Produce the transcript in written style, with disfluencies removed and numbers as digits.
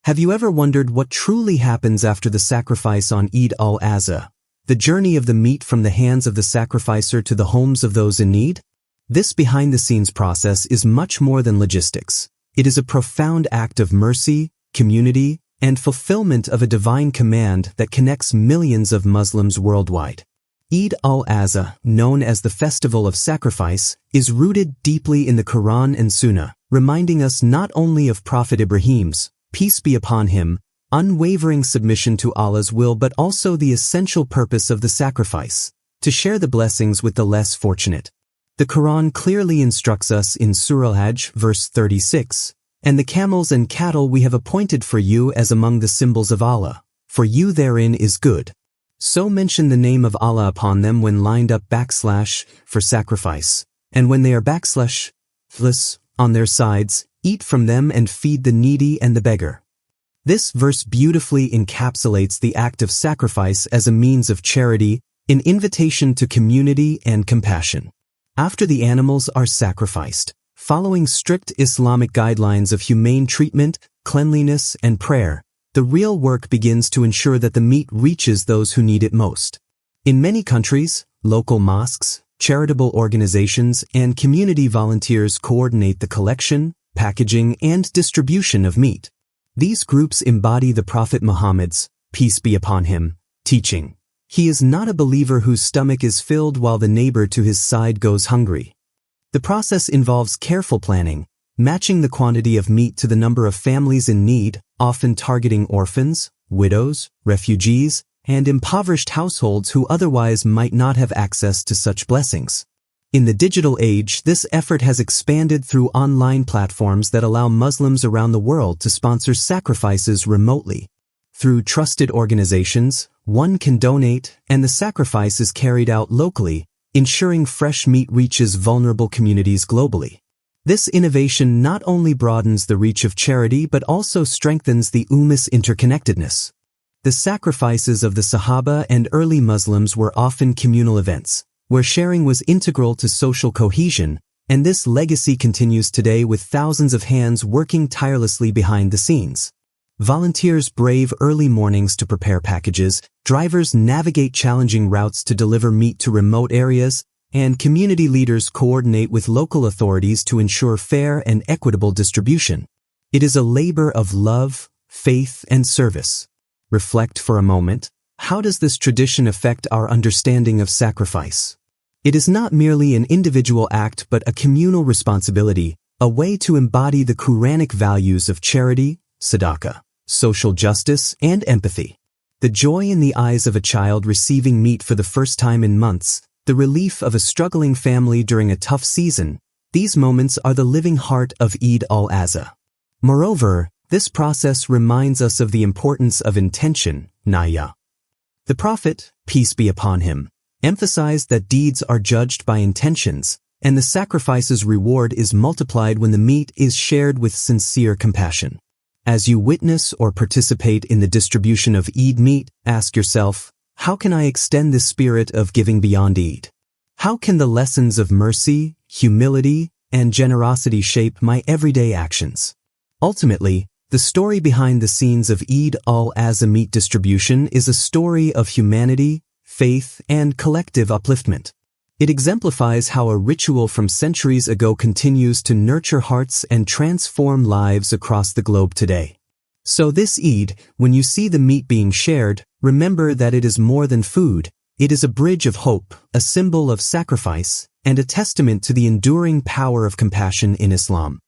Have you ever wondered what truly happens after the sacrifice on Eid al-Azha? The journey of the meat from the hands of the sacrificer to the homes of those in need? This behind-the-scenes process is much more than logistics. It is a profound act of mercy, community, and fulfillment of a divine command that connects millions of Muslims worldwide. Eid al-Azha, known as the Festival of Sacrifice, is rooted deeply in the Quran and Sunnah, reminding us not only of Prophet Ibrahim's, peace be upon him, unwavering submission to Allah's will, but also the essential purpose of the sacrifice, to share the blessings with the less fortunate. The Quran clearly instructs us in Surah Al-Hajj, verse 36, "And the camels and cattle we have appointed for you as among the symbols of Allah, for you therein is good." So mention the name of Allah upon them when lined up / for sacrifice, and when they are / on their sides, eat from them and feed the needy and the beggar. This verse beautifully encapsulates the act of sacrifice as a means of charity, an invitation to community and compassion. After the animals are sacrificed, following strict Islamic guidelines of humane treatment, cleanliness, and prayer, the real work begins to ensure that the meat reaches those who need it most. In many countries, local mosques, charitable organizations, and community volunteers coordinate the collection, packaging, and distribution of meat. These groups embody the Prophet Muhammad's, peace be upon him, teaching. He is not a believer whose stomach is filled while the neighbor to his side goes hungry. The process involves careful planning, matching the quantity of meat to the number of families in need, often targeting orphans, widows, refugees, and impoverished households who otherwise might not have access to such blessings. In the digital age, this effort has expanded through online platforms that allow Muslims around the world to sponsor sacrifices remotely. Through trusted organizations, one can donate, and the sacrifice is carried out locally, ensuring fresh meat reaches vulnerable communities globally. This innovation not only broadens the reach of charity but also strengthens the Ummah's interconnectedness. The sacrifices of the Sahaba and early Muslims were often communal events, where sharing was integral to social cohesion, and this legacy continues today with thousands of hands working tirelessly behind the scenes. Volunteers brave early mornings to prepare packages, drivers navigate challenging routes to deliver meat to remote areas, and community leaders coordinate with local authorities to ensure fair and equitable distribution. It is a labor of love, faith, and service. Reflect for a moment. How does this tradition affect our understanding of sacrifice? It is not merely an individual act but a communal responsibility, a way to embody the Quranic values of charity, sadaqah, social justice, and empathy. The joy in the eyes of a child receiving meat for the first time in months, the relief of a struggling family during a tough season, these moments are the living heart of Eid al-Azha. Moreover, this process reminds us of the importance of intention, niyya. The Prophet, peace be upon him, emphasized that deeds are judged by intentions, and the sacrifice's reward is multiplied when the meat is shared with sincere compassion. As you witness or participate in the distribution of Eid meat, ask yourself, how can I extend this spirit of giving beyond Eid? How can the lessons of mercy, humility, and generosity shape my everyday actions? Ultimately, the story behind the scenes of Eid al-Azha meat distribution is a story of humanity, faith, and collective upliftment. It exemplifies how a ritual from centuries ago continues to nurture hearts and transform lives across the globe today. So this Eid, when you see the meat being shared, remember that it is more than food. It is a bridge of hope, a symbol of sacrifice, and a testament to the enduring power of compassion in Islam.